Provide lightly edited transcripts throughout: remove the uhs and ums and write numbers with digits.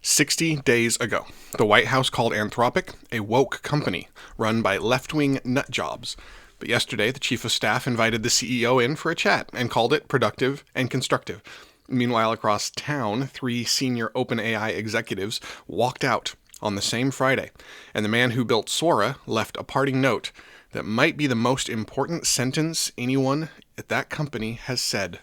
60 days ago, the White House called Anthropic a woke company run by left-wing nutjobs. But yesterday, the chief of staff invited the CEO in for a chat and called it productive and constructive. Meanwhile, across town, 3 senior OpenAI executives walked out on the same Friday, and the man who built Sora left a parting note that might be the most important sentence anyone at that company has said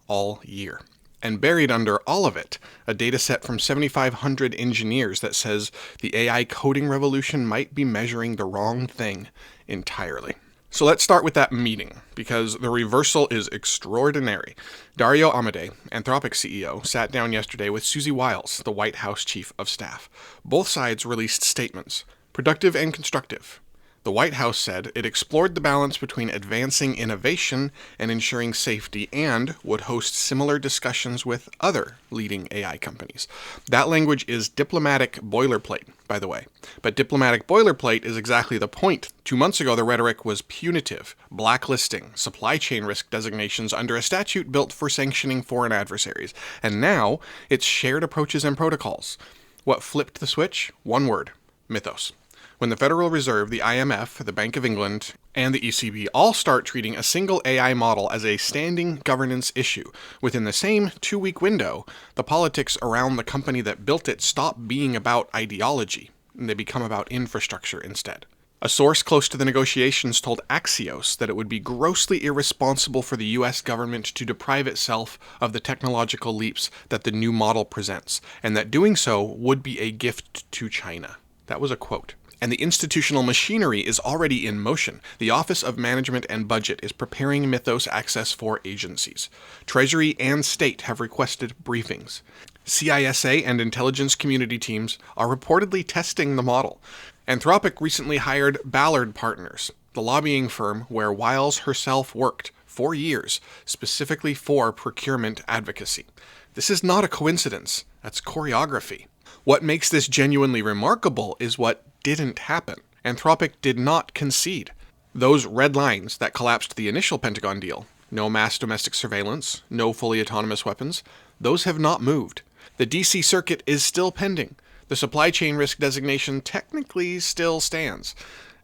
all year. And buried under all of it, a dataset from 7,500 engineers that says the AI coding revolution might be measuring the wrong thing entirely. So let's start with that meeting, because the reversal is extraordinary. Dario Amodei, Anthropic CEO, sat down yesterday with Susie Wiles, the White House chief of staff. Both sides released statements, productive and constructive. The White House said it explored the balance between advancing innovation and ensuring safety and would host similar discussions with other leading AI companies. That language is diplomatic boilerplate, by the way. But diplomatic boilerplate is exactly the point. 2 months ago, the rhetoric was punitive, blacklisting, supply chain risk designations under a statute built for sanctioning foreign adversaries. And now it's shared approaches and protocols. What flipped the switch? One word: Mythos. When the Federal Reserve, the IMF, the Bank of England, and the ECB all start treating a single AI model as a standing governance issue, within the same 2-week window, the politics around the company that built it stop being about ideology, and they become about infrastructure instead. A source close to the negotiations told Axios that it would be grossly irresponsible for the US government to deprive itself of the technological leaps that the new model presents, and that doing so would be a gift to China. That was a quote. And the institutional machinery is already in motion. The Office of Management and Budget is preparing Mythos access for agencies. Treasury and State have requested briefings. CISA and intelligence community teams are reportedly testing the model. Anthropic recently hired Ballard Partners, the lobbying firm where Wiles herself worked for years, specifically for procurement advocacy. This is not a coincidence. That's choreography. What makes this genuinely remarkable is what didn't happen. Anthropic did not concede. Those red lines that collapsed the initial Pentagon deal, no mass domestic surveillance, no fully autonomous weapons, those have not moved. The DC circuit is still pending. The supply chain risk designation technically still stands.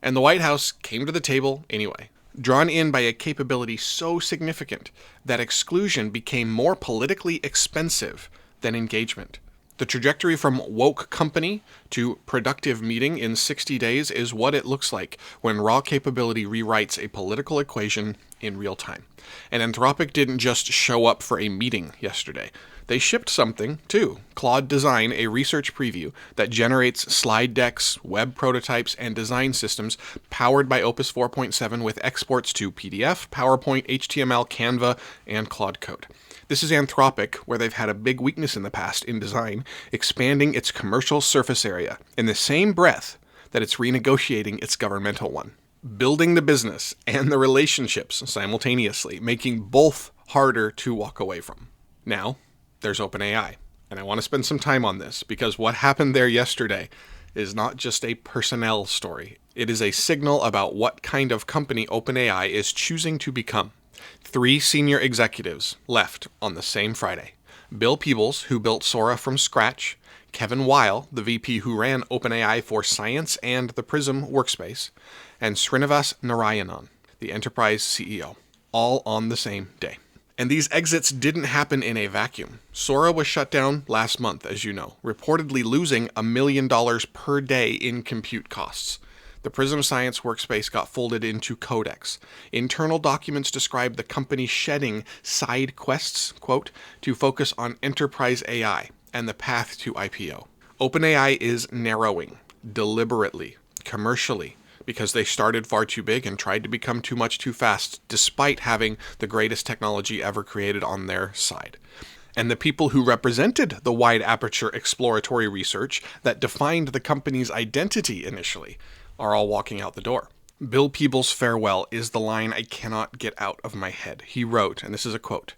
And the White House came to the table anyway, drawn in by a capability so significant that exclusion became more politically expensive than engagement. The trajectory from woke company to productive meeting in 60 days is what it looks like when raw capability rewrites a political equation in real time. And Anthropic didn't just show up for a meeting yesterday. They shipped something, too. Claude Design, a research preview that generates slide decks, web prototypes, and design systems powered by Opus 4.7 with exports to PDF, PowerPoint, HTML, Canva, and Claude Code. This is Anthropic, where they've had a big weakness in the past in design, expanding its commercial surface area in the same breath that it's renegotiating its governmental one. Building the business and the relationships simultaneously, making both harder to walk away from. Now, there's OpenAI, and I want to spend some time on this because what happened there yesterday is not just a personnel story. It is a signal about what kind of company OpenAI is choosing to become. 3 senior executives left on the same Friday. Bill Peebles, who built Sora from scratch, Kevin Weil, the VP who ran OpenAI for Science and the Prism workspace, and Srinivas Narayanan, the enterprise CEO, all on the same day. And these exits didn't happen in a vacuum. Sora was shut down last month, as you know, reportedly losing $1 million per day in compute costs. The Prism Science workspace got folded into Codex. Internal documents describe the company shedding side quests, quote, to focus on enterprise AI and the path to IPO. OpenAI is narrowing, deliberately, commercially, because they started far too big and tried to become too much too fast, despite having the greatest technology ever created on their side. And the people who represented the wide aperture exploratory research that defined the company's identity initially are all walking out the door. Bill Peebles' farewell is the line I cannot get out of my head. He wrote, and this is a quote,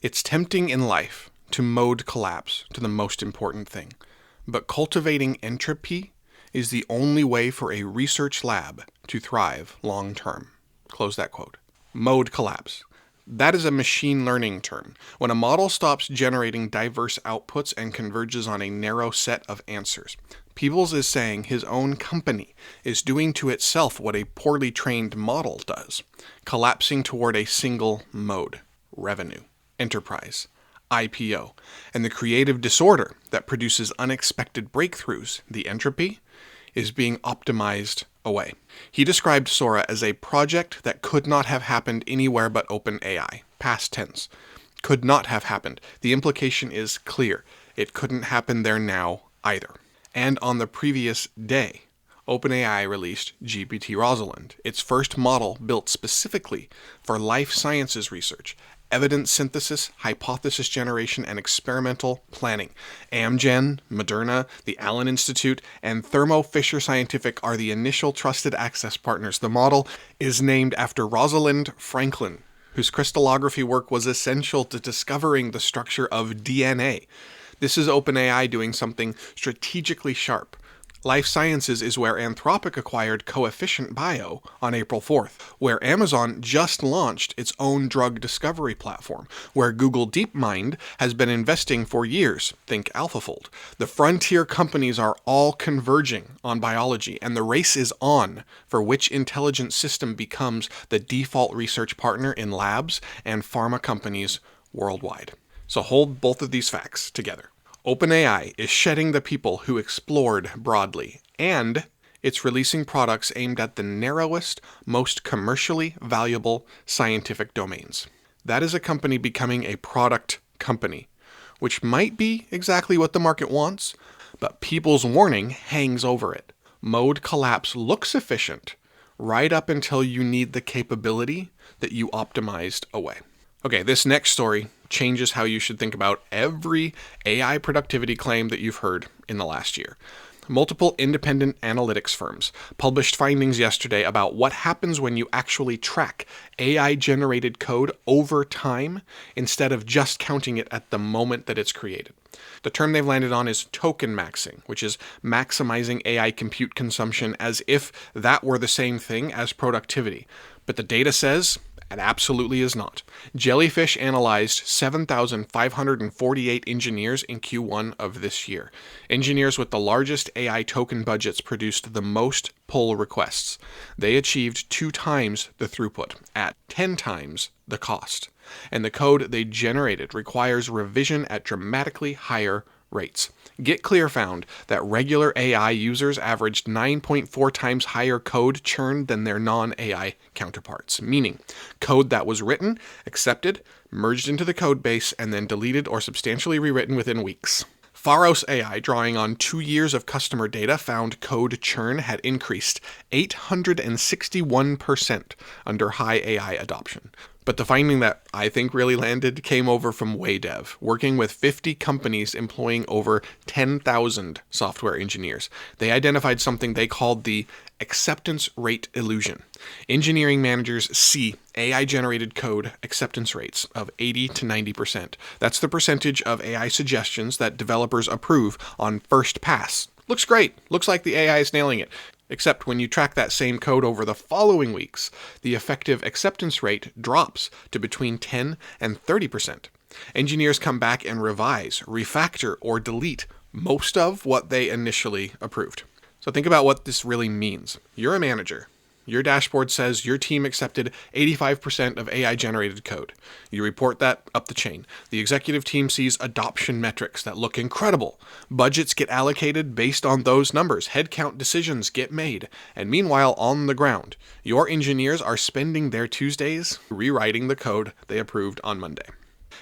"It's tempting in life to mode collapse to the most important thing, but cultivating entropy is the only way for a research lab to thrive long term." Close that quote. Mode collapse. That is a machine learning term. When a model stops generating diverse outputs and converges on a narrow set of answers. Peebles is saying his own company is doing to itself what a poorly trained model does, collapsing toward a single mode, revenue, enterprise, IPO, and the creative disorder that produces unexpected breakthroughs, the entropy, is being optimized away. He described Sora as a project that could not have happened anywhere but OpenAI, past tense. Could not have happened. The implication is clear. It couldn't happen there now either. And on the previous day, OpenAI released GPT-Rosalind, its first model built specifically for life sciences research, evidence synthesis, hypothesis generation, and experimental planning. Amgen, Moderna, the Allen Institute, and Thermo Fisher Scientific are the initial trusted access partners. The model is named after Rosalind Franklin, whose crystallography work was essential to discovering the structure of DNA. This is OpenAI doing something strategically sharp. Life sciences is where Anthropic acquired Coefficient Bio on April 4th, where Amazon just launched its own drug discovery platform, where Google DeepMind has been investing for years, think AlphaFold. The frontier companies are all converging on biology, and the race is on for which intelligent system becomes the default research partner in labs and pharma companies worldwide. So hold both of these facts together. OpenAI is shedding the people who explored broadly, and it's releasing products aimed at the narrowest, most commercially valuable scientific domains. That is a company becoming a product company, which might be exactly what the market wants, but people's warning hangs over it. Mode collapse looks efficient, right up until you need the capability that you optimized away. Okay, this next story changes how you should think about every AI productivity claim that you've heard in the last year. Multiple independent analytics firms published findings yesterday about what happens when you actually track AI-generated code over time instead of just counting it at the moment that it's created. The term they've landed on is token maxing, which is maximizing AI compute consumption as if that were the same thing as productivity. But the data says it absolutely is not. Jellyfish analyzed 7,548 engineers in Q1 of this year. Engineers with the largest AI token budgets produced the most pull requests. They achieved 2 times the throughput at 10 times the cost. And the code they generated requires revision at dramatically higher rates. GetClear found that regular AI users averaged 9.4 times higher code churn than their non-AI counterparts, meaning code that was written, accepted, merged into the code base, and then deleted or substantially rewritten within weeks. Pharos AI, drawing on 2 years of customer data, found code churn had increased 861% under high AI adoption. But the finding that I think really landed came over from Waydev, working with 50 companies employing over 10,000 software engineers. They identified something they called the acceptance rate illusion. Engineering managers see AI-generated code acceptance rates of 80 to 90%. That's the percentage of AI suggestions that developers approve on first pass. Looks great. Looks like the AI is nailing it. Except when you track that same code over the following weeks, the effective acceptance rate drops to between 10 and 30%. Engineers come back and revise, refactor, or delete most of what they initially approved. So think about what this really means. You're a manager. Your dashboard says your team accepted 85% of AI-generated code. You report that up the chain. The executive team sees adoption metrics that look incredible. Budgets get allocated based on those numbers. Headcount decisions get made. And meanwhile, on the ground, your engineers are spending their Tuesdays rewriting the code they approved on Monday.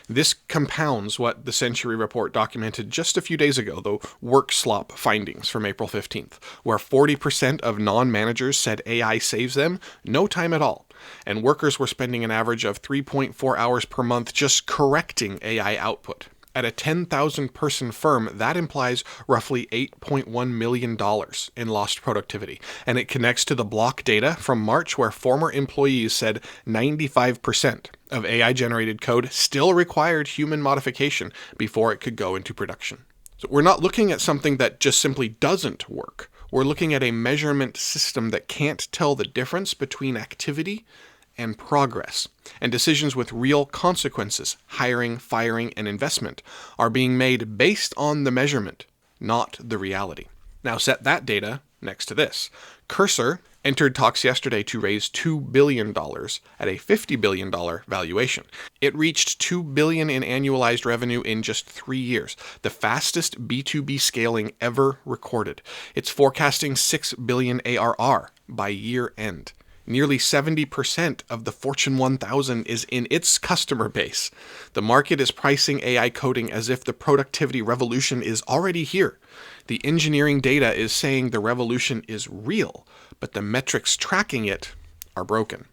This compounds what the Century Report documented just a few days ago, the work slop findings from April 15th, where 40% of non-managers said AI saves them no time at all, and workers were spending an average of 3.4 hours per month just correcting AI output. At a 10,000-person firm, that implies roughly $8.1 million in lost productivity. And it connects to the block data from March, where former employees said 95% of AI-generated code still required human modification before it could go into production. So we're not looking at something that just simply doesn't work. We're looking at a measurement system that can't tell the difference between activity and progress, and decisions with real consequences, hiring, firing, and investment, are being made based on the measurement, not the reality. Now set that data next to this. Cursor entered talks yesterday to raise $2 billion at a $50 billion valuation. It reached $2 billion in annualized revenue in just 3 years, the fastest B2B scaling ever recorded. It's forecasting $6 billion ARR by year end. Nearly 70% of the Fortune 1000 is in its customer base. The market is pricing AI coding as if the productivity revolution is already here. The engineering data is saying the revolution is real, but the metrics tracking it are broken.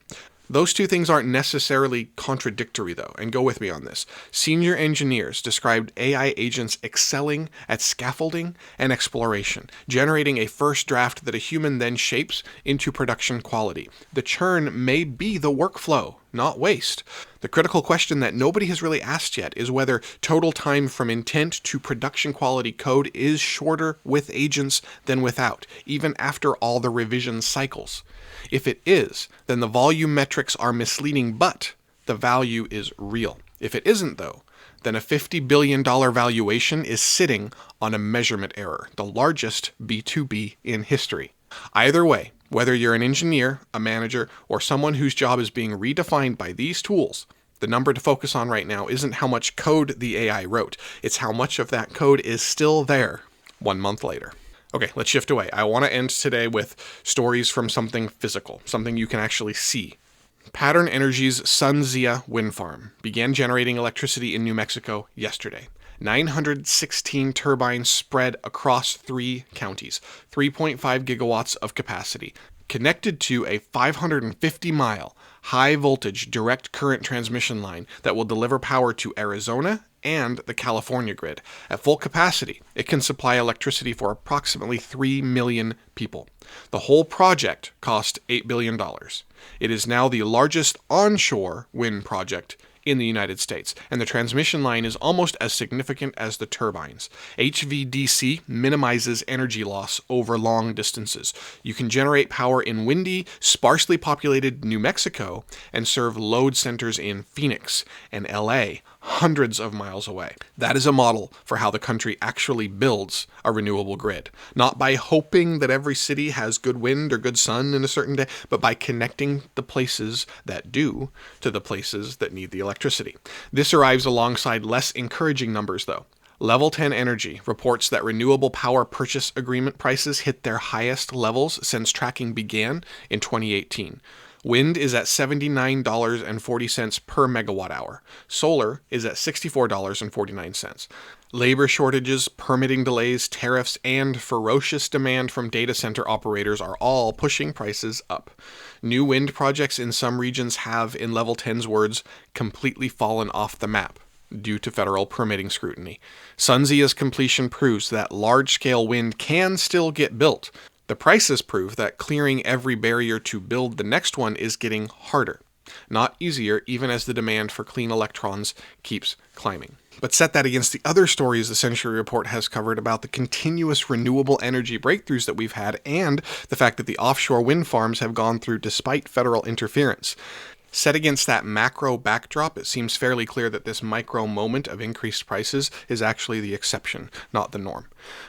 Those two things aren't necessarily contradictory, though, and go with me on this. Senior engineers described AI agents excelling at scaffolding and exploration, generating a first draft that a human then shapes into production quality. The churn may be the workflow, not waste. The critical question that nobody has really asked yet is whether total time from intent to production quality code is shorter with agents than without, even after all the revision cycles. If it is, then the volume metrics are misleading, but the value is real. If it isn't, though, then a $50 billion valuation is sitting on a measurement error, the largest B2B in history. Either way, whether you're an engineer, a manager, or someone whose job is being redefined by these tools, the number to focus on right now isn't how much code the AI wrote, it's how much of that code is still there 1 month later. Okay, let's shift away. I want to end today with stories from something physical, something you can actually see. Pattern Energy's SunZia wind farm began generating electricity in New Mexico yesterday. 916 turbines spread across 3 counties, 3.5 gigawatts of capacity, connected to a 550-mile high-voltage direct current transmission line that will deliver power to Arizona and the California grid. At full capacity, it can supply electricity for approximately 3 million people. The whole project cost $8 billion. It is now the largest onshore wind project in the United States, and the transmission line is almost as significant as the turbines. HVDC minimizes energy loss over long distances. You can generate power in windy, sparsely populated New Mexico and serve load centers in Phoenix and LA, hundreds of miles away. That is a model for how the country actually builds a renewable grid. Not by hoping that every city has good wind or good sun in a certain day, but by connecting the places that do to the places that need the electricity. This arrives alongside less encouraging numbers, though. Level 10 Energy reports that renewable power purchase agreement prices hit their highest levels since tracking began in 2018. Wind is at $79.40 per megawatt hour. Solar is at $64.49. Labor shortages, permitting delays, tariffs, and ferocious demand from data center operators are all pushing prices up. New wind projects in some regions have, in Level 10's words, completely fallen off the map due to federal permitting scrutiny. SunZia's completion proves that large-scale wind can still get built. The prices prove that clearing every barrier to build the next one is getting harder, not easier, even as the demand for clean electrons keeps climbing. But set that against the other stories the Century Report has covered about the continuous renewable energy breakthroughs that we've had and the fact that the offshore wind farms have gone through despite federal interference. Set against that macro backdrop, it seems fairly clear that this micro moment of increased prices is actually the exception, not the norm.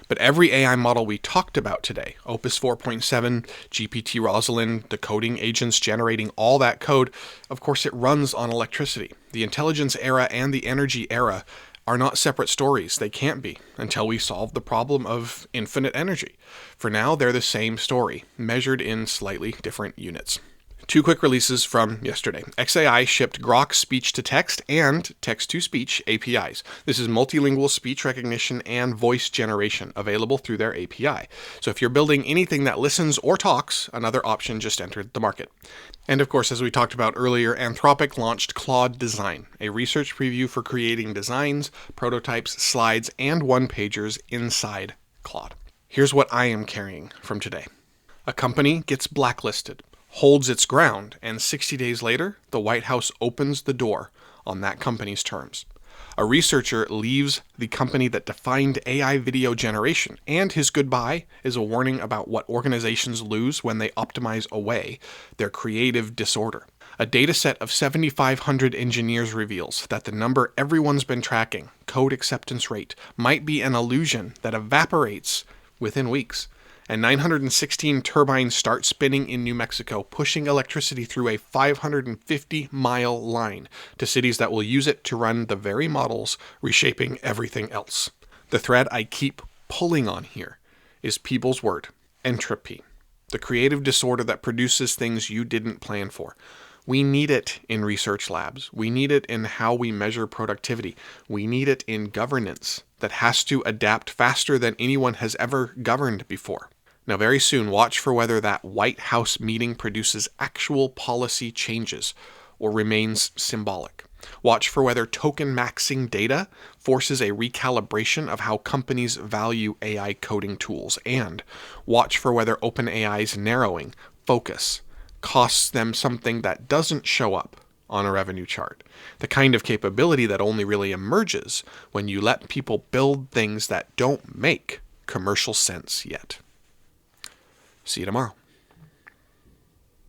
But every AI model we talked about today, Opus 4.7, GPT-Rosalind, the coding agents generating all that code, of course it runs on electricity. The intelligence era and the energy era are not separate stories. They can't be until we solve the problem of infinite energy. For now, they're the same story, measured in slightly different units. 2 quick releases from yesterday. xAI shipped Grok speech-to-text and text-to-speech APIs. This is multilingual speech recognition and voice generation available through their API. So if you're building anything that listens or talks, another option just entered the market. And of course, as we talked about earlier, Anthropic launched Claude Design, a research preview for creating designs, prototypes, slides, and one-pagers inside Claude. Here's what I am carrying from today. A company gets blacklisted, holds its ground, and 60 days later, the White House opens the door on that company's terms. A researcher leaves the company that defined AI video generation, and his goodbye is a warning about what organizations lose when they optimize away their creative disorder. A dataset of 7,500 engineers reveals that the number everyone's been tracking, code acceptance rate, might be an illusion that evaporates within weeks. And 916 turbines start spinning in New Mexico, pushing electricity through a 550-mile line to cities that will use it to run the very models reshaping everything else. The thread I keep pulling on here is people's word, entropy, the creative disorder that produces things you didn't plan for. We need it in research labs. We need it in how we measure productivity. We need it in governance that has to adapt faster than anyone has ever governed before. Now, very soon, watch for whether that White House meeting produces actual policy changes or remains symbolic. Watch for whether token maxing data forces a recalibration of how companies value AI coding tools. And watch for whether OpenAI's narrowing focus costs them something that doesn't show up on a revenue chart. The kind of capability that only really emerges when you let people build things that don't make commercial sense yet. See you tomorrow.